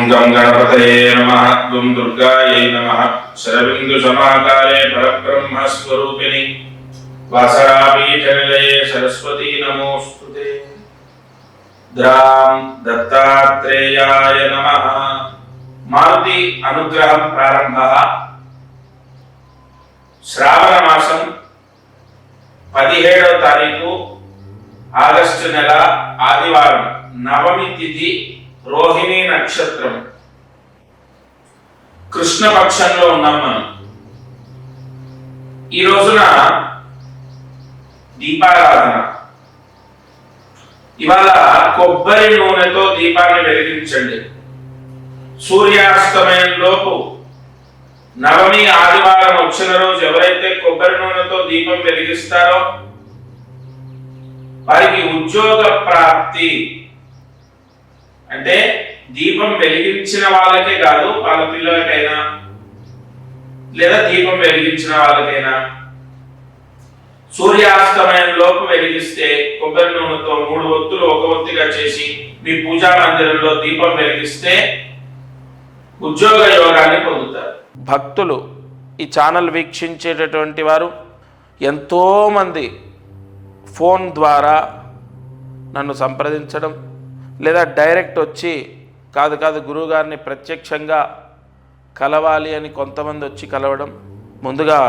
गं गणपतये नमः। गं दुर्गायै नमः। शरबिन्दुसमाकारे परब्रह्मस्वरूपिणि वासरापीठनिलये सरस्वती नमोस्तुते। द्रां दत्तात्रेयाय नमः। मारुति अनुग्रहं प्रारंभः। श्रावण मासं 17వ తారీఖు ఆగస్టు నెల ఆదివారం నవమి తిథి రోహిణి నక్షత్రం కృష్ణ పక్షంలో ఉన్నాం మనం. ఈ రోజున దీపారాధన. ఇవాళ కొబ్బరి నూనెతో దీపాన్ని వెలిగించండి. సూర్యాస్తమయం లోపు నవమి ఆదివారం వచ్చిన రోజు ఎవరైతే కొబ్బరి నూనెతో దీపం వెలిగిస్తారో వారికి ఉద్యోగ ప్రాప్తి. అంటే దీపం వెలిగించిన వాళ్ళకే కాదు, వాళ్ళ పిల్లలకైనా లేదా దీపం వెలిగించిన వాళ్ళకైనా సూర్యాస్తమయం లోపు వెలిగిస్తే కొబ్బరి నూనెతో 3 ఒత్తులు ఒక ఒత్తిగా చేసి మీ పూజా మందిరంలో దీపం వెలిగిస్తే ఉద్యోగ యోగాన్ని పొందుతారు. భక్తులు ఈ ఛానల్ వీక్షించేటటువంటి వారు ఎంతోమంది ఫోన్ ద్వారా నన్ను సంప్రదించడం లేదా డైరెక్ట్ వచ్చి కాదు గురువుగారిని ప్రత్యక్షంగా కలవాలి అని కొంతమంది వచ్చి కలవడం, ముందుగా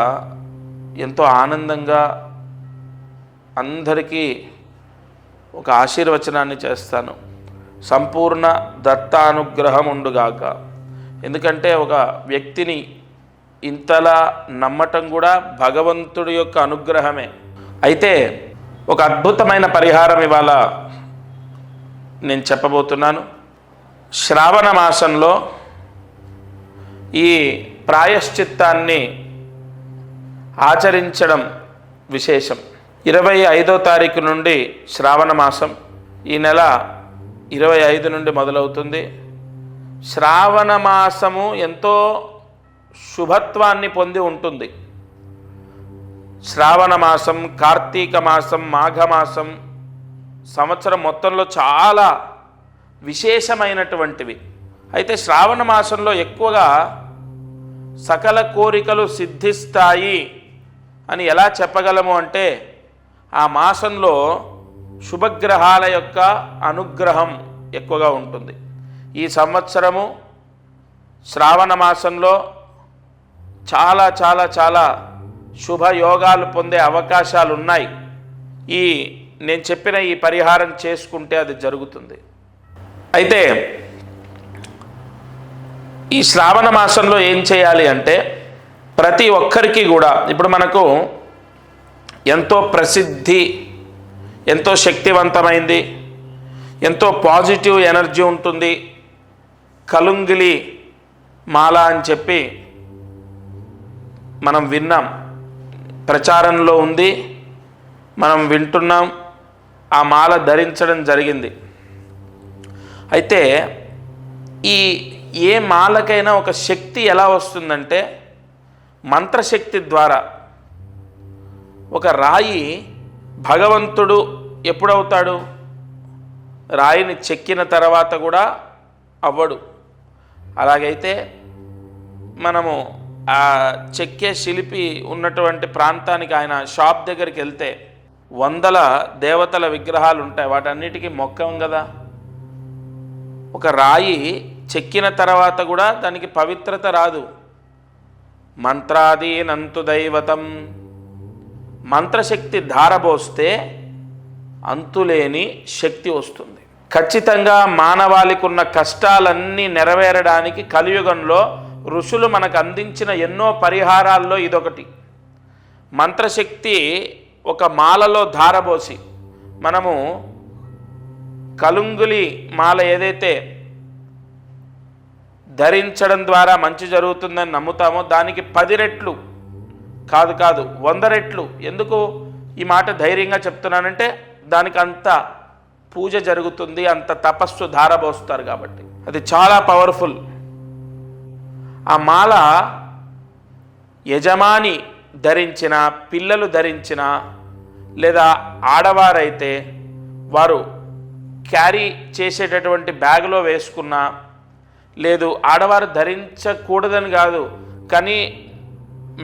ఎంతో ఆనందంగా అందరికీ ఒక ఆశీర్వచనాన్ని చేస్తాను. సంపూర్ణ దత్తానుగ్రహం ఉండుగాక. ఎందుకంటే ఒక వ్యక్తిని ఇంతలా నమ్మటం కూడా భగవంతుడి యొక్క అనుగ్రహమే. అయితే ఒక అద్భుతమైన పరిహారం ఇవాళ నేను చెప్పబోతున్నాను. శ్రావణ మాసంలో ఈ ప్రాయశ్చిత్తాన్ని ఆచరించడం విశేషం. 25వ తారీఖు నుండి శ్రావణ మాసం, ఈ నెల 25 నుండి మొదలవుతుంది. శ్రావణ మాసము ఎంతో శుభత్వాన్ని పొంది ఉంటుంది. శ్రావణ మాసం, కార్తీక మాసం, మాఘమాసం సంవత్సరం మొత్తంలో చాలా విశేషమైనటువంటివి. అయితే శ్రావణ మాసంలో ఎక్కువగా సకల కోరికలు సిద్ధిస్తాయి అని ఎలా చెప్పగలము అంటే ఆ మాసంలో శుభగ్రహాల యొక్క అనుగ్రహం ఎక్కువగా ఉంటుంది. ఈ సంవత్సరము శ్రావణ మాసంలో చాలా చాలా చాలా శుభయోగాలు పొందే అవకాశాలు ఉన్నాయి. నేను చెప్పిన ఈ పరిహారం చేసుకుంటే అది జరుగుతుంది. అయితే ఈ శ్రావణ మాసంలో ఏం చేయాలి అంటే ప్రతి ఒక్కరికి కూడా ఇప్పుడు మనకు ఎంతో ప్రసిద్ధి, ఎంతో శక్తివంతమైంది, ఎంతో పాజిటివ్ ఎనర్జీ ఉంటుంది కలుంగిలి మాల అని చెప్పి మనం విన్నాం, ప్రచారంలో ఉంది, మనం వింటున్నాం, ఆ మాల ధరించడం జరిగింది. అయితే ఏ మాలకైనా ఒక శక్తి ఎలా వస్తుందంటే మంత్రశక్తి ద్వారా. ఒక రాయి భగవంతుడు ఎప్పుడవుతాడు? రాయిని చెక్కిన తర్వాత కూడా అవ్వడు. అలాగైతే మనము ఆ చెక్కే శిల్పి ఉన్నటువంటి ప్రాంతానికి ఆయన షాప్ దగ్గరికి వెళ్తే 100 దేవతల విగ్రహాలు ఉంటాయి, వాటన్నిటికీ మొక్కం కదా. ఒక రాయి చెక్కిన తర్వాత కూడా దానికి పవిత్రత రాదు. మంత్రాదీనంతు దైవతం, మంత్రశక్తి ధారబోస్తే అంతులేని శక్తి వస్తుంది. ఖచ్చితంగా మానవాళికి ఉన్న కష్టాలన్నీ నెరవేరడానికి కలియుగంలో ఋషులు మనకు అందించిన ఎన్నో పరిహారాల్లో ఇదొకటి. మంత్రశక్తి ఒక మాలలో ధారబోసి మనము కలుంగులి మాల ఏదైతే ధరించడం ద్వారా మంచి జరుగుతుందని నమ్ముతామో దానికి 10 రెట్లు కాదు 100 రెట్లు. ఎందుకు ఈ మాట ధైర్యంగా చెప్తున్నానంటే దానికి అంత పూజ జరుగుతుంది, అంత తపస్సు ధారబోస్తారు కాబట్టి. అది చాలా పవర్ఫుల్. ఆ మాల యజమాని ధరించిన, పిల్లలు ధరించిన, లేదా ఆడవారైతే వారు క్యారీ చేసేటటువంటి బ్యాగ్లో వేసుకున్న, లేదు ఆడవారు ధరించకూడదని కాదు, కానీ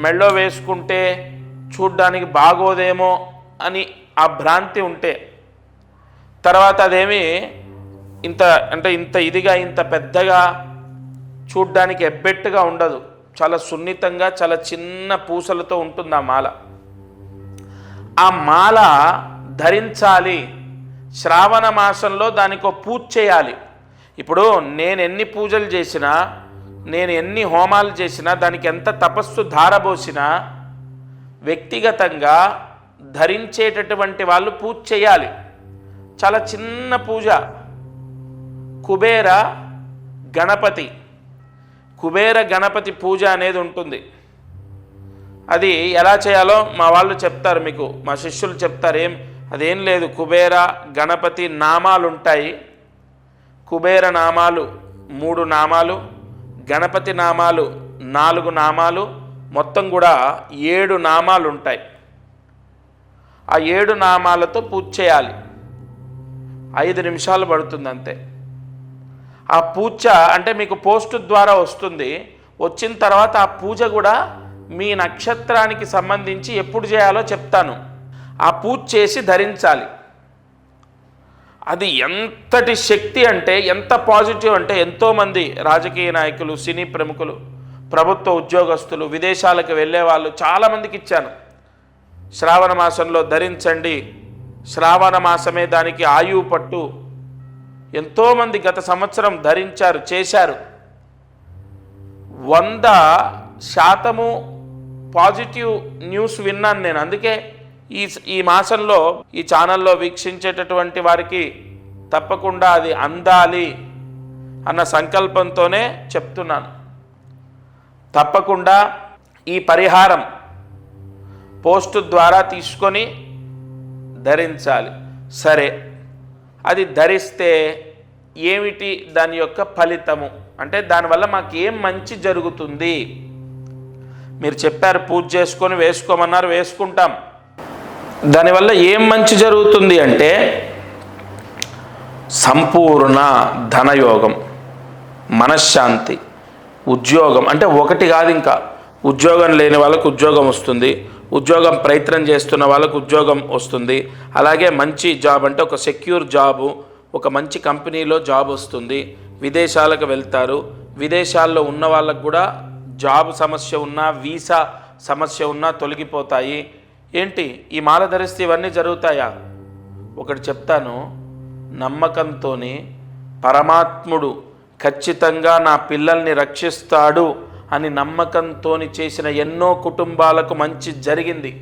మెళ్ళో వేసుకుంటే చూడ్డానికి బాగోదేమో అని ఆ భ్రాంతి ఉంటే, తర్వాత అదేమి ఇంత అంటే ఇంత ఇదిగా ఇంత పెద్దగా చూడ్డానికి ఎబ్బెట్టుగా ఉండదు, చాలా సున్నితంగా చాలా చిన్న పూసలతో ఉంటుంది ఆ మాల. ఆ మాల ధరించాలి. శ్రావణ మాసంలో దానికి పూజ చేయాలి. ఇప్పుడు నేను ఎన్ని పూజలు చేసినా, నేను ఎన్ని హోమాలు చేసినా, దానికి ఎంత తపస్సు ధారబోసినా, వ్యక్తిగతంగా ధరించేటటువంటి వాళ్ళు పూజ చేయాలి. చాలా చిన్న పూజ. కుబేర గణపతి పూజ అనేది ఉంటుంది. అది ఎలా చేయాలో మా వాళ్ళు చెప్తారు, మీకు మా శిష్యులు చెప్తారు. అదేం లేదు, కుబేర గణపతి నామాలు ఉంటాయి. కుబేర నామాలు 3 నామాలు, గణపతి నామాలు 4 నామాలు, మొత్తం కూడా 7 నామాలు ఉంటాయి. ఆ 7 నామాలతో పూజ చేయాలి. 5 నిమిషాలు పడుతుంది అంతే. ఆ పూజ అంటే మీకు పోస్ట్ ద్వారా వస్తుంది. వచ్చిన తర్వాత ఆ పూజ కూడా మీ నక్షత్రానికి సంబంధించి ఎప్పుడు చేయాలో చెప్తాను. ఆ పూజ చేసి ధరించాలి. అది ఎంతటి శక్తి అంటే, ఎంత పాజిటివ్ అంటే, ఎంతోమంది రాజకీయ నాయకులు, సినీ ప్రముఖులు, ప్రభుత్వ ఉద్యోగస్తులు, విదేశాలకు వెళ్ళే వాళ్ళు చాలామందికి ఇచ్చాను. శ్రావణ మాసంలో ధరించండి, శ్రావణ మాసమే దానికి ఆయువు పట్టు. ఎంతోమంది గత సంవత్సరం ధరించారు, చేశారు. 100% పాజిటివ్ న్యూస్ విన్నాను నేను. అందుకే ఈ మాసంలో ఈ ఛానల్లో వీక్షించేటటువంటి వారికి తప్పకుండా అది అందాలి అన్న సంకల్పంతోనే చెప్తున్నాను. తప్పకుండా ఈ పరిహారం పోస్టు ద్వారా తీసుకొని ధరించాలి. సరే, అది ధరిస్తే ఏమిటి దాని యొక్క ఫలితము అంటే, దానివల్ల మాకు ఏం మంచి జరుగుతుంది? మీరు చెప్పారు పూజ చేసుకొని వేసుకోమన్నారు, వేసుకుంటాం. దానివల్ల ఏం మంచి జరుగుతుంది అంటే, సంపూర్ణ ధనయోగం, మనశ్శాంతి, ఉద్యోగం. అంటే ఒకటి కాదు, ఇంకా ఉద్యోగం లేని వాళ్ళకు ఉద్యోగం వస్తుంది, ఉద్యోగం ప్రయత్నం చేస్తున్న వాళ్ళకు ఉద్యోగం వస్తుంది. అలాగే మంచి జాబ్ అంటే ఒక సెక్యూర్ జాబు, ఒక మంచి కంపెనీలో జాబ్ వస్తుంది. విదేశాలకు వెళ్తారు. విదేశాల్లో ఉన్న వాళ్ళకు కూడా జాబ్ సమస్య ఉన్నా, వీసా సమస్య ఉన్నా తొలగిపోతాయి. ఏంటి ఈ మాల ధరిస్తే ఇవన్నీ జరుగుతాయా? ఒకటి చెప్తాను, నమ్మకంతో పరమాత్ముడు ఖచ్చితంగా నా పిల్లల్ని రక్షిస్తాడు అని నమ్మకంతో చేసిన ఎన్నో కుటుంబాలకు మంచి జరిగింది.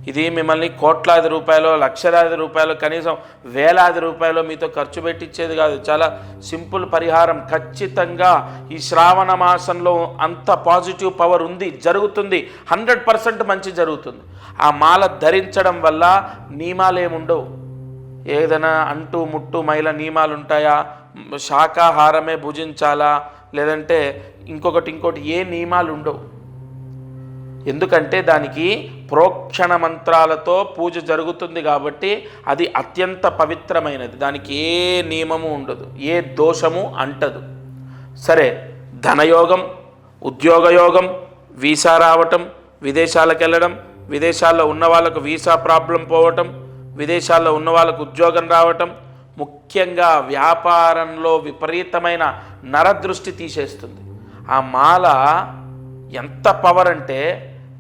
ఇది మిమ్మల్ని కోట్లాది రూపాయలు, లక్షలాది రూపాయలు, కనీసం వేలాది రూపాయలు మీతో ఖర్చు పెట్టించేది కాదు. చాలా సింపుల్ పరిహారం. ఖచ్చితంగా ఈ శ్రావణ మాసంలో అంత పాజిటివ్ పవర్ ఉంది, జరుగుతుంది. 100% మంచి జరుగుతుంది. ఆ మాల ధరించడం వల్ల నియమాలు ఏముండవు. ఏదైనా అంటూ ముట్టు మైల నియమాలు ఉంటాయా? శాకాహారమే భుజించాలా, లేదంటే ఇంకోటి ఏ నియమాలు ఉండవు. ఎందుకంటే దానికి ప్రోక్షణ మంత్రాలతో పూజ జరుగుతుంది కాబట్టి అది అత్యంత పవిత్రమైనది. దానికి ఏ నియమము ఉండదు, ఏ దోషము అంటదు. సరే, ధనయోగం, ఉద్యోగయోగం, వీసా రావటం, విదేశాలకు వెళ్ళడం, విదేశాల్లో ఉన్న వాళ్ళకు వీసా ప్రాబ్లం పోవటం, విదేశాల్లో ఉన్న వాళ్ళకు ఉద్యోగం రావటం, ముఖ్యంగా వ్యాపారంలో విపరీతమైన నరదృష్టి తీసేస్తుంది. ఆ మాల ఎంత పవర్ అంటే,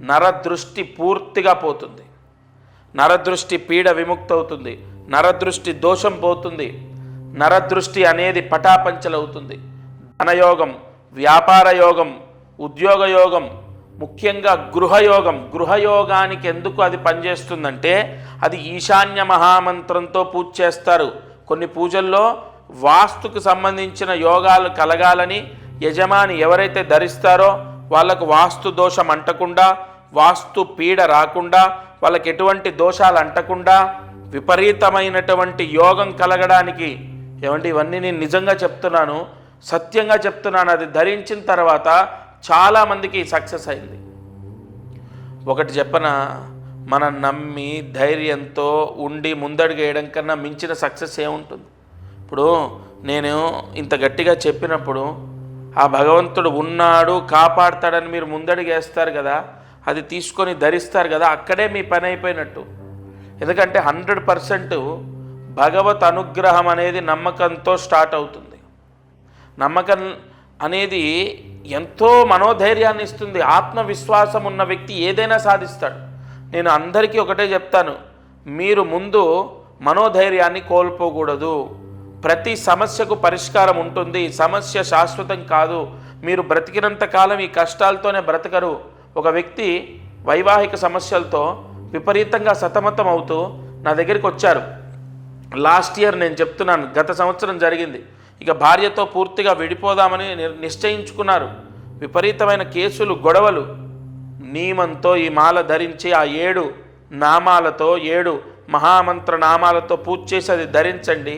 నరదృష్టి పూర్తిగా పోతుంది. నరదృష్టి పీడ విముక్తవుతుంది. నరదృష్టి దోషం పోతుంది. నరదృష్టి అనేది పటాపంచలవుతుంది. ధనయోగం, వ్యాపార యోగం, ఉద్యోగ యోగం, ముఖ్యంగా గృహయోగం. గృహయోగానికి ఎందుకు అది పనిచేస్తుందంటే, అది ఈశాన్య మహామంత్రంతో పూజ చేస్తారు. కొన్ని పూజల్లో వాస్తుకు సంబంధించిన యోగాలు కలగాలని యజమాని ఎవరైతే ధరిస్తారో వాళ్ళకు వాస్తు దోషం అంటకుండా, వాస్తు పీడ రాకుండా, వాళ్ళకి ఎటువంటి దోషాలు అంటకుండా విపరీతమైనటువంటి యోగం కలగడానికి, ఏమంటే ఇవన్నీ నేను నిజంగా చెప్తున్నాను, సత్యంగా చెప్తున్నాను. అది ధరించిన తర్వాత చాలామందికి సక్సెస్ అయింది. ఒకటి చెప్పన, మనం నమ్మి ధైర్యంతో ఉండి ముందడుగు వేయడం కన్నా మించిన సక్సెస్ ఏముంటుంది? ఇప్పుడు నేను ఇంత గట్టిగా చెప్పినప్పుడు ఆ భగవంతుడు ఉన్నాడు కాపాడతాడని మీరు ముందడుగేస్తారు కదా, అది తీసుకొని ధరిస్తారు కదా, అక్కడే మీ పని అయిపోయినట్టు. ఎందుకంటే 100% భగవత్ అనుగ్రహం అనేది నమ్మకంతో స్టార్ట్ అవుతుంది. నమ్మకం అనేది ఎంతో మనోధైర్యాన్ని ఇస్తుంది. ఆత్మవిశ్వాసం ఉన్న వ్యక్తి ఏదైనా సాధిస్తాడు. నేను అందరికీ ఒకటే చెప్తాను, మీరు ముందు మనోధైర్యాన్ని కోల్పోకూడదు. ప్రతి సమస్యకు పరిష్కారం ఉంటుంది. సమస్య శాశ్వతం కాదు. మీరు బ్రతికినంత కాలం ఈ కష్టాలతోనే బ్రతకరు. ఒక వ్యక్తి వైవాహిక సమస్యలతో విపరీతంగా సతమతం అవుతూ నా దగ్గరికి వచ్చారు. లాస్ట్ ఇయర్ నేను చెప్తున్నాను, గత సంవత్సరం జరిగింది. ఇక భార్యతో పూర్తిగా విడిపోదామని నిశ్చయించుకున్నారు. విపరీతమైన కేసులు, గొడవలు. నియమంతో ఈ మాల ధరించి ఆ 7 నామాలతో 7 మహామంత్ర నామాలతో పూజ చేసి అది ధరించండి.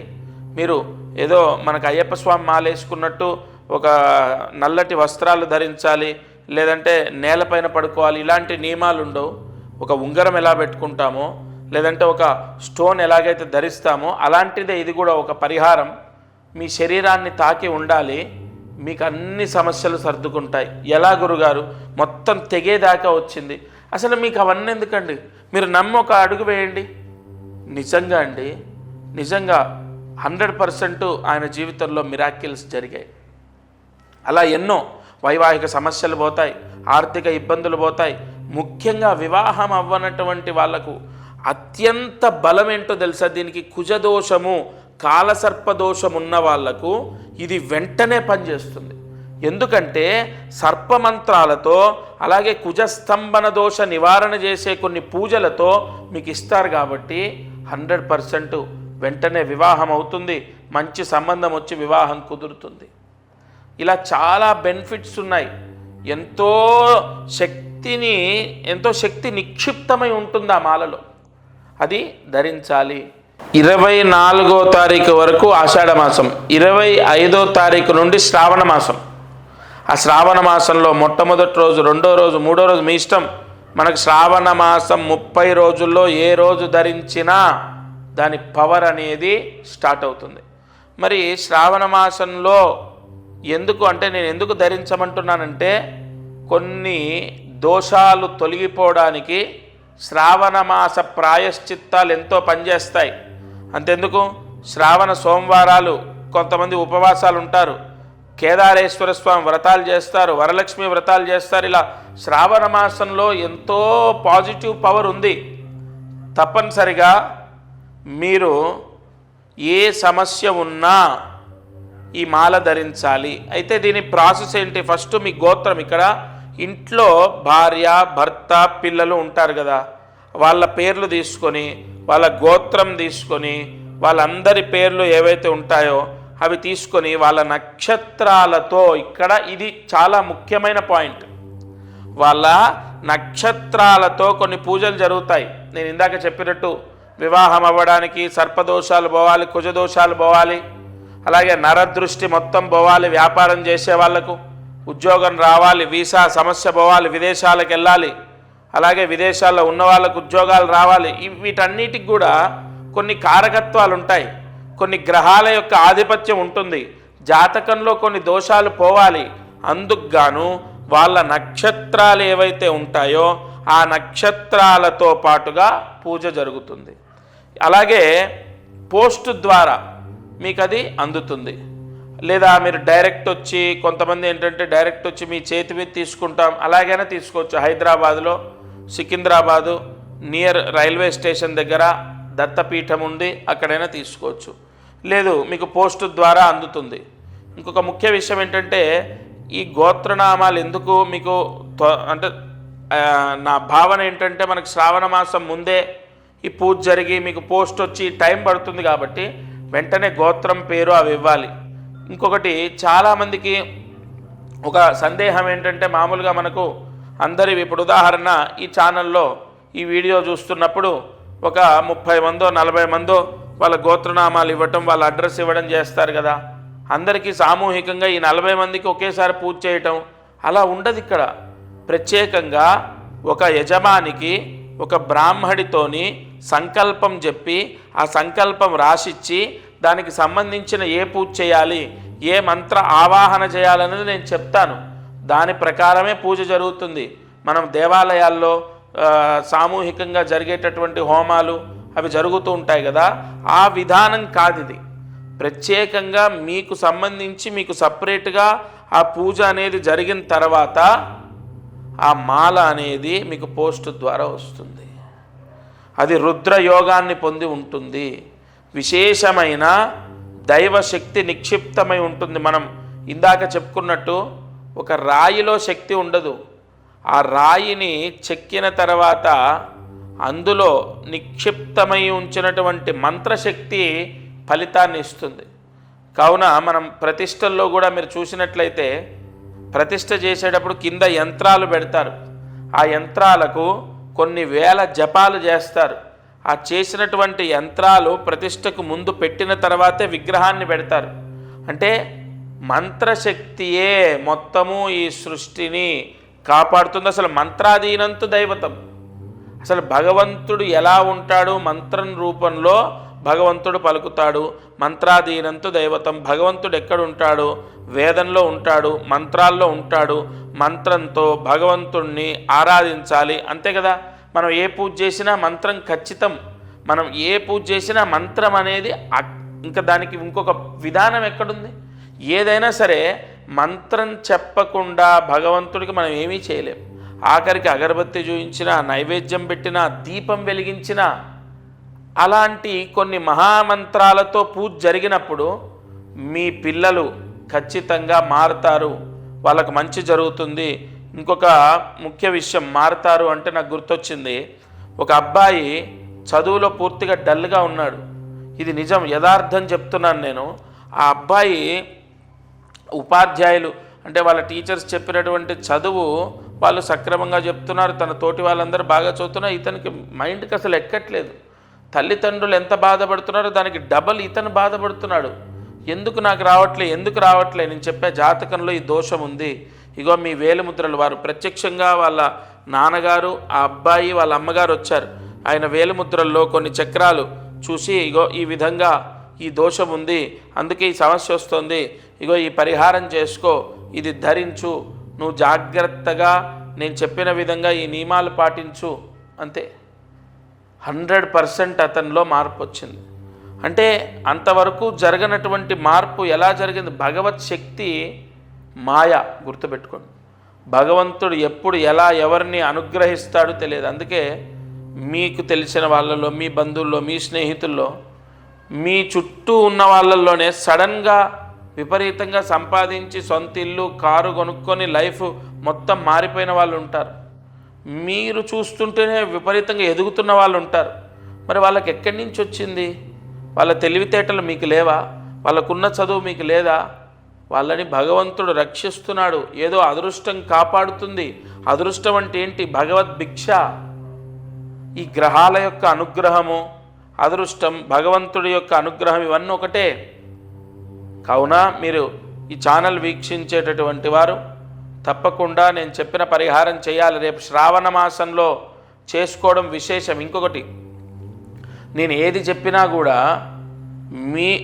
మీరు ఏదో మనకు అయ్యప్ప స్వామి మాల వేసుకున్నట్టు ఒక నల్లటి వస్త్రాలు ధరించాలి, లేదంటే నేలపైన పడుకోవాలి, ఇలాంటి నియమాలు ఉండవు. ఒక ఉంగరం ఎలా పెట్టుకుంటామో, లేదంటే ఒక స్టోన్ ఎలాగైతే ధరిస్తామో అలాంటిదే ఇది కూడా ఒక పరిహారం. మీ శరీరాన్ని తాకి ఉండాలి, మీకు అన్ని సమస్యలు సర్దుకుంటాయి. ఎలా గురుగారు, మొత్తం తెగేదాకా వచ్చింది. అసలు మీకు అవన్నీ ఎందుకండి, మీరు నమ్మి ఒక అడుగు వేయండి. నిజంగా అండి, నిజంగా 100% ఆయన జీవితంలో మిరాకిల్స్ జరిగాయి. అలా ఎన్నో వైవాహిక సమస్యలు పోతాయి, ఆర్థిక ఇబ్బందులు పోతాయి. ముఖ్యంగా వివాహం అవ్వనటువంటి వాళ్లకు అత్యంత బలం ఏంటో తెలుసా, దీనికి కుజదోషము, కాలసర్పదోషం ఉన్న వాళ్లకు ఇది వెంటనే పనిచేస్తుంది. ఎందుకంటే సర్పమంత్రాలతో అలాగే కుజస్తంభన దోష నివారణ చేసే కొన్ని పూజలతో మీకు ఇస్తారు. కాబట్టి 100% వెంటనే వివాహం అవుతుంది, మంచి సంబంధం వచ్చి వివాహం కుదురుతుంది. ఇలా చాలా బెనిఫిట్స్ ఉన్నాయి. ఎంతో శక్తి నిక్షిప్తమై ఉంటుంది ఆ మాలలో. అది ధరించాలి. 24వ తారీఖు వరకు ఆషాఢ మాసం, 25వ తారీఖు నుండి శ్రావణ మాసం. ఆ శ్రావణ మాసంలో మొట్టమొదటి రోజు, రెండో రోజు, మూడో రోజు మీ ఇష్టం. మనకు శ్రావణ మాసం 30 రోజుల్లో ఏ రోజు ధరించినా దాని పవర్ అనేది స్టార్ట్ అవుతుంది. మరి శ్రావణ మాసంలో ఎందుకు అంటే, నేను ఎందుకు ధరించమంటున్నానంటే, కొన్ని దోషాలు తొలగిపోవడానికి శ్రావణ మాస ప్రాయశ్చిత్తాలు ఎంతో పనిచేస్తాయి. అంతెందుకు, శ్రావణ సోమవారాలు కొంతమంది ఉపవాసాలు ఉంటారు, కేదారేశ్వర స్వామి వ్రతాలు చేస్తారు, వరలక్ష్మి వ్రతాలు చేస్తారు. ఇలా శ్రావణ మాసంలో ఎంతో పాజిటివ్ పవర్ ఉంది. తప్పనిసరిగా మీరు ఏ సమస్య ఉన్నా ఈ మాల ధరించాలి. అయితే దీని ప్రాసెస్ ఏంటి, ఫస్ట్ మీ గోత్రం, ఇక్కడ ఇంట్లో భార్య, భర్త, పిల్లలు ఉంటారు కదా, వాళ్ళ పేర్లు తీసుకొని, వాళ్ళ గోత్రం తీసుకొని, వాళ్ళందరి పేర్లు ఏవైతే ఉంటాయో అవి తీసుకొని వాళ్ళ నక్షత్రాలతో, ఇక్కడ ఇది చాలా ముఖ్యమైన పాయింట్, వాళ్ళ నక్షత్రాలతో కొన్ని పూజలు జరుగుతాయి. నేను ఇందాక చెప్పినట్టు వివాహం అవ్వడానికి సర్పదోషాలు పోవాలి, కుజదోషాలు పోవాలి, అలాగే నరదృష్టి మొత్తం పోవాలి, వ్యాపారం చేసే వాళ్లకు ఉద్యోగం రావాలి, వీసా సమస్య పోవాలి, విదేశాలకు వెళ్ళాలి, అలాగే విదేశాల్లో ఉన్న వాళ్ళకు ఉద్యోగాలు రావాలి. వీటన్నిటికి కూడా కొన్ని కారకత్వాలు ఉంటాయి, కొన్ని గ్రహాల యొక్క ఆధిపత్యం ఉంటుంది. జాతకంలో కొన్ని దోషాలు పోవాలి. అందుకు గాను వాళ్ళ నక్షత్రాలు ఏవైతే ఉంటాయో ఆ నక్షత్రాలతో పాటుగా పూజ జరుగుతుంది. అలాగే పోస్ట్ ద్వారా మీకు అది అందుతుంది. లేదా మీరు డైరెక్ట్ వచ్చి, కొంతమంది ఏంటంటే డైరెక్ట్ వచ్చి మీ చేతి మీద తీసుకుంటాం, అలాగైనా తీసుకోవచ్చు. హైదరాబాద్లో సికింద్రాబాదు నియర్ రైల్వే స్టేషన్ దగ్గర దత్తపీఠం ఉంది, అక్కడైనా తీసుకోవచ్చు. లేదు మీకు పోస్ట్ ద్వారా అందుతుంది. ఇంకొక ముఖ్య విషయం ఏంటంటే, ఈ గోత్రనామాలు ఎందుకు మీకు అంటే నా భావన ఏంటంటే, మనకు శ్రావణ మాసం ముందే ఈ పూజ జరిగి మీకు పోస్ట్ వచ్చి టైం పడుతుంది కాబట్టి వెంటనే గోత్రం, పేరు అవి ఇవ్వాలి. ఇంకొకటి, చాలామందికి ఒక సందేహం ఏంటంటే, మామూలుగా మనకు అందరి, ఇప్పుడు ఉదాహరణ ఈ ఛానల్లో ఈ వీడియో చూస్తున్నప్పుడు ఒక 30 మందో 40 మందో వాళ్ళ గోత్రనామాలు ఇవ్వటం, వాళ్ళ అడ్రస్ ఇవ్వడం చేస్తారు కదా. అందరికీ సామూహికంగా ఈ 40 మందికి ఒకేసారి పూజ చేయటం అలా ఉండదు. ఇక్కడ ప్రత్యేకంగా ఒక యజమానికి, ఒక బ్రాహ్మడితోని సంకల్పం చెప్పి ఆ సంకల్పం రాసిచ్చి దానికి సంబంధించిన ఏ పూజ చేయాలి, ఏ మంత్ర ఆవాహన చేయాలనేది నేను చెప్తాను. దాని ప్రకారమే పూజ జరుగుతుంది. మనం దేవాలయాల్లో సామూహికంగా జరిగేటటువంటి హోమాలు అవి జరుగుతూ ఉంటాయి కదా, ఆ విధానం కాదు ఇది. ప్రత్యేకంగా మీకు సంబంధించి మీకు సపరేట్గా ఆ పూజ అనేది జరిగిన తర్వాత ఆ మాల అనేది మీకు పోస్ట్ ద్వారా వస్తుంది. అది రుద్రయోగాన్ని పొంది ఉంటుంది. విశేషమైన దైవశక్తి నిక్షిప్తమై ఉంటుంది. మనం ఇందాక చెప్పుకున్నట్టు ఒక రాయిలో శక్తి ఉండదు. ఆ రాయిని చెక్కిన తర్వాత అందులో నిక్షిప్తమై ఉంచినటువంటి మంత్రశక్తి ఫలితాన్ని ఇస్తుంది. కావున మనం ప్రతిష్టల్లో కూడా మీరు చూసినట్లయితే ప్రతిష్ట చేసేటప్పుడు కింద యంత్రాలు పెడతారు. ఆ యంత్రాలకు కొన్ని వేల జపాలు చేస్తారు. ఆ చేసినటువంటి యంత్రాలు ప్రతిష్టకు ముందు పెట్టిన తర్వాతే విగ్రహాన్ని పెడతారు. అంటే మంత్రశక్తియే మొత్తము ఈ సృష్టిని కాపాడుతుంది. అసలు మంత్రాధీనంతు దైవతం. అసలు భగవంతుడు ఎలా ఉంటాడు? మంత్రం రూపంలో భగవంతుడు పలుకుతాడు. మంత్రాధీనంతు దైవతం. భగవంతుడు ఎక్కడుంటాడు? వేదంలో ఉంటాడు, మంత్రాల్లో ఉంటాడు. మంత్రంతో భగవంతుణ్ణి ఆరాధించాలి, అంతే కదా. మనం ఏ పూజ చేసినా మంత్రం ఖచ్చితం. మనం ఏ పూజ చేసినా మంత్రం అనేది ఇంకా దానికి ఇంకొక విధానం ఎక్కడుంది? ఏదైనా సరే మంత్రం చెప్పకుండా భగవంతుడికి మనం ఏమీ చేయలేం. ఆఖరికి అగరబత్తి చూయించినా, నైవేద్యం పెట్టినా, దీపం వెలిగించినా, అలాంటి కొన్ని మహామంత్రాలతో పూజ జరిగినప్పుడు మీ పిల్లలు ఖచ్చితంగా మారుతారు, వాళ్ళకు మంచి జరుగుతుంది. ఇంకొక ముఖ్య విషయం, మారుతారు అంటే నాకు గుర్తొచ్చింది. ఒక అబ్బాయి చదువులో పూర్తిగా డల్గా ఉన్నాడు. ఇది నిజం, యథార్థం చెప్తున్నాను నేను. ఆ అబ్బాయి ఉపాధ్యాయులు అంటే వాళ్ళ టీచర్స్ చెప్పినటువంటి చదువు వాళ్ళు సక్రమంగా చెప్తున్నారు, తన తోటి వాళ్ళందరూ బాగా చదువుతున్నారు. ఇతనికి మైండ్కి అసలు ఎక్కట్లేదు. తల్లిదండ్రులు ఎంత బాధపడుతున్నారో దానికి డబల్ ఇతను బాధపడుతున్నాడు. ఎందుకు నాకు రావట్లే నేను చెప్పే జాతకంలో ఈ దోషం ఉంది. ఇగో మీ వేలిముద్రలు, వారు ప్రత్యక్షంగా వాళ్ళ నాన్నగారు, ఆ అబ్బాయి, వాళ్ళ అమ్మగారు వచ్చారు. ఆయన వేలిముద్రల్లో కొన్ని చక్రాలు చూసి, ఇగో ఈ విధంగా ఈ దోషం ఉంది, అందుకే ఈ సమస్య వస్తుంది, ఇగో ఈ పరిహారం చేసుకో, ఇది ధరించు, నువ్వు జాగ్రత్తగా నేను చెప్పిన విధంగా ఈ నియమాలు పాటించు, అంతే. 100% అతనిలో మార్పు వచ్చింది. అంటే అంతవరకు జరగనటువంటి మార్పు ఎలా జరిగింది? భగవత్ శక్తి మాయ, గుర్తుపెట్టుకోండి. భగవంతుడు ఎప్పుడు ఎలా ఎవరిని అనుగ్రహిస్తాడో తెలియదు. అందుకే మీకు తెలిసిన వాళ్ళలో, మీ బంధువుల్లో, మీ స్నేహితుల్లో, మీ చుట్టూ ఉన్న వాళ్ళల్లోనే సడన్గా విపరీతంగా సంపాదించి సొంత ఇల్లు, కారు కొనుక్కొని లైఫ్ మొత్తం మారిపోయిన వాళ్ళు ఉంటారు. మీరు చూస్తుంటేనే విపరీతంగా ఎదుగుతున్న వాళ్ళు ఉంటారు. మరి వాళ్ళకి ఎక్కడి నుంచి వచ్చింది? వాళ్ళ తెలివితేటలు మీకు లేవా? వాళ్ళకున్న చదువు మీకు లేదా? వాళ్ళని భగవంతుడు రక్షిస్తున్నాడు. ఏదో అదృష్టం కాపాడుతుంది. అదృష్టం అంటే ఏంటి? భగవద్భిక్ష. ఈ గ్రహాల యొక్క అనుగ్రహము, అదృష్టం, భగవంతుడి యొక్క అనుగ్రహం ఇవన్నీ ఒకటే. కావున మీరు ఈ ఛానల్ వీక్షించేటటువంటి వారు తప్పకుండా నేను చెప్పిన పరిహారం చేయాలి. రేపు శ్రావణ మాసంలో చేసుకోవడం విశేషం. ఇంకొకటి, నేను ఏది చెప్పినా కూడా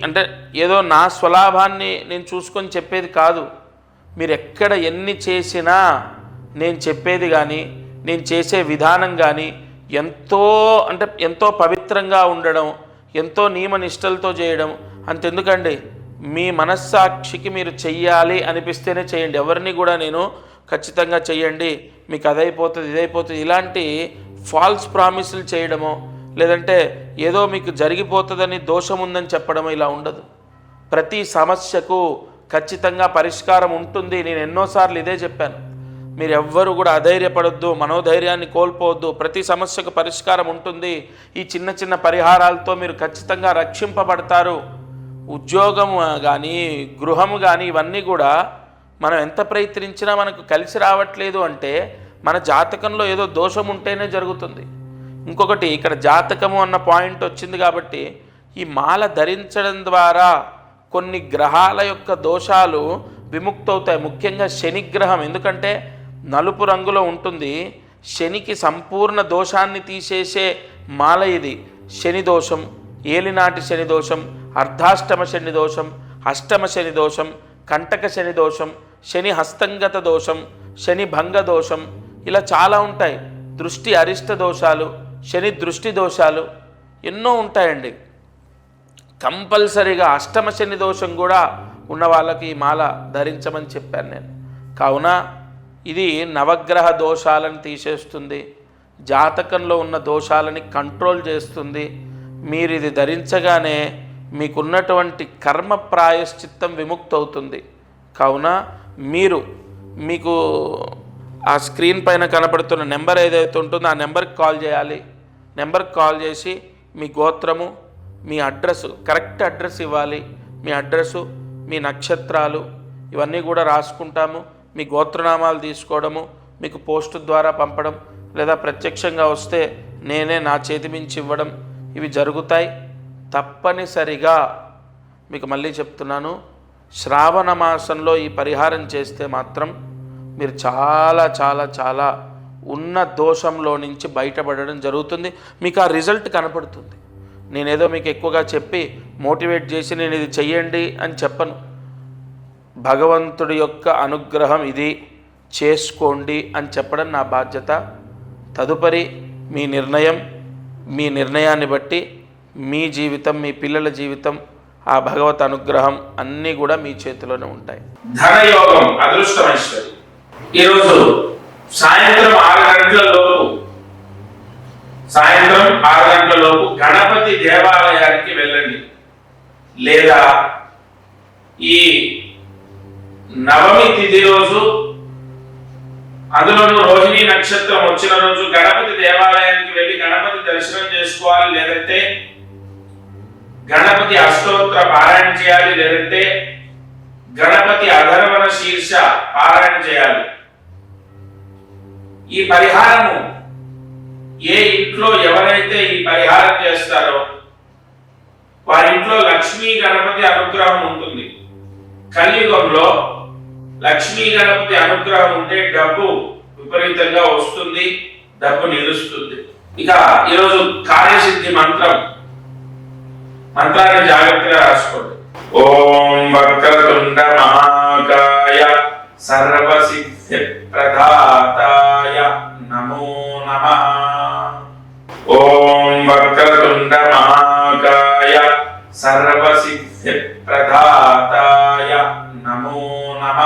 అంటే ఏదో నా స్వలాభాన్ని నేను చూసుకొని చెప్పేది కాదు. మీరు ఎక్కడ ఎన్ని చేసినా నేను చెప్పేది కానీ, నేను చేసే విధానం కానీ ఎంతో పవిత్రంగా ఉండడం, ఎంతో నియమనిష్టలతో చేయడం. అంతెందుకండి, మీ మనస్సాక్షికి మీరు చెయ్యాలి అనిపిస్తేనే చేయండి. ఎవరిని కూడా నేను ఖచ్చితంగా చెయ్యండి, మీకు అదైపోతుంది, ఇదైపోతుంది, ఇలాంటి ఫాల్స్ ప్రామిసులు చేయడమో, లేదంటే ఏదో మీకు జరిగిపోతుందని, దోషం ఉందని చెప్పడమో ఇలా ఉండదు. ప్రతి సమస్యకు ఖచ్చితంగా పరిష్కారం ఉంటుంది. నేను ఎన్నోసార్లు ఇదే చెప్పాను. మీరు ఎవ్వరు కూడా అధైర్యపడొద్దు, మనోధైర్యాన్ని కోల్పోవద్దు. ప్రతి సమస్యకు పరిష్కారం ఉంటుంది. ఈ చిన్న చిన్న పరిహారాలతో మీరు ఖచ్చితంగా రక్షింపబడతారు. ఉద్యోగము కానీ, గృహము కానీ, ఇవన్నీ కూడా మనం ఎంత ప్రయత్నించినా మనకు కలిసి రావట్లేదు అంటే మన జాతకంలో ఏదో దోషం ఉంటేనే జరుగుతుంది. ఇంకొకటి, ఇక్కడ జాతకము అన్న పాయింట్ వచ్చింది కాబట్టి ఈ మాల ధరించడం ద్వారా కొన్ని గ్రహాల యొక్క దోషాలు విముక్తవుతాయి. ముఖ్యంగా శనిగ్రహం, ఎందుకంటే నలుపు రంగులో ఉంటుంది. శనికి సంపూర్ణ దోషాన్ని తీసేసే మాల ఇది. శని దోషం, ఏలినాటి శని దోషం, అర్ధాష్టమ శని దోషం, అష్టమ శని దోషం, కంటక శని దోషం, శని హస్తంగత దోషం, శని భంగ దోషం, ఇలా చాలా ఉంటాయి. దృష్టి అరిష్ట దోషాలు, శని దృష్టి దోషాలు ఎన్నో ఉంటాయండి. కంపల్సరీగా అష్టమ శని దోషం కూడా ఉన్న వాళ్ళకి ఈ మాల ధరించమని చెప్పాను నేను. కావున ఇది నవగ్రహ దోషాలను తీసేస్తుంది, జాతకంలో ఉన్న దోషాలని కంట్రోల్ చేస్తుంది. మీరు ఇది ధరించగానే మీకున్నటువంటి కర్మ ప్రాయశ్చిత్తం విముక్తవుతుంది. కావున మీకు ఆ స్క్రీన్ పైన కనపడుతున్న నెంబర్ ఏదైతే ఉంటుందో ఆ నెంబర్కి కాల్ చేయాలి. నెంబర్కి కాల్ చేసి మీ గోత్రము, మీ అడ్రస్, కరెక్ట్ అడ్రస్ ఇవ్వాలి. మీ అడ్రస్సు, మీ నక్షత్రాలు ఇవన్నీ కూడా రాసుకుంటాము. మీ గోత్రనామాలు తీసుకోవడము, మీకు పోస్టు ద్వారా పంపడం, లేదా ప్రత్యక్షంగా వస్తే నేనే నా చేతి మించి ఇవ్వడం, ఇవి జరుగుతాయి. తప్పనిసరిగా మీకు మళ్ళీ చెప్తున్నాను, శ్రావణ మాసంలో ఈ పరిహారం చేస్తే మాత్రం మీరు చాలా చాలా చాలా ఉన్న దోషంలో నుంచి బయటపడడం జరుగుతుంది. మీకు ఆ రిజల్ట్ కనపడుతుంది. నేనేదో మీకు ఎక్కువగా చెప్పి మోటివేట్ చేసి నేను ఇది చెయ్యండి అని చెప్పను. భగవంతుడి యొక్క అనుగ్రహం ఇది, చేసుకోండి అని చెప్పడం నా బాధ్యత. తదుపరి మీ నిర్ణయాన్ని బట్టి మీ జీవితం, మీ పిల్లల జీవితం, ఆ భగవత్ అనుగ్రహం అన్నీ కూడా మీ చేతిలోనే ఉంటాయి. ధనయోగం, అదృష్టమైశ్వర్యం. ఈరోజు సాయంత్రం 6 గంటల లోపు గణపతి దేవాలయానికి వెళ్ళండి. లేదా ఈ నవమి తిథి రోజు, అందులోనూ రోహిణి నక్షత్రం వచ్చిన రోజు గణపతి దేవాలయానికి వెళ్ళి గణపతి దర్శనం చేసుకోవాలి. లేదంటే గణపతి అష్టోత్తర పారాయణ చేయాలి. లేదంటే గణపతి అధర్వణ శీర్ష పారాయణ చేయాలి. ఈ పరిహారము ఏ ఇంట్లో ఎవరైతే ఈ పరిహారం చేస్తారో వారి ఇంట్లో లక్ష్మీ గణపతి అనుగ్రహం ఉంటుంది. కలియుగంలో లక్ష్మీ గణపతి అనుగ్రహం ఉంటే డబ్బు విపరీతంగా వస్తుంది, డబ్బు నిలుస్తుంది. ఇక ఈరోజు కార్యసిద్ధి మంత్రాన్ని జాగ్రత్తగా రాసుకోండి. ఓం వక్రతుండ మహాకాయ సర్వసిద్ధి ప్రదాతాయ నమో నమః. ఓం వక్రతుండ మహాకాయ సర్వసిద్ధి ప్రదాతాయ నమో నమః.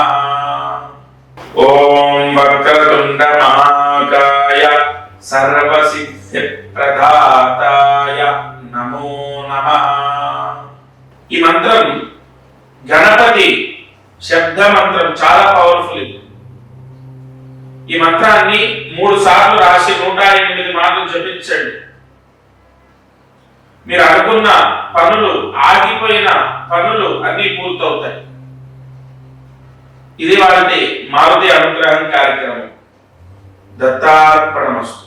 ఓం వక్రతుండ మహాకాయ సర్వసిద్ధి ప్రదాతాయ నమో నమః. ఈ మంత్రం గణపతి శబ్ద మంత్రం, చాలా పవర్ఫుల్. ఈ మంత్రాన్ని 3 సార్లు రాసి 108 మార్లు జపించండి. మీరు అనుకున్న పనులు, ఆగిపోయిన పనులు అన్నీ పూర్తవుతాయి. ఇది వారి మారుతి అనుగ్రహం కార్యక్రమం. దత్తార్పణమస్తు.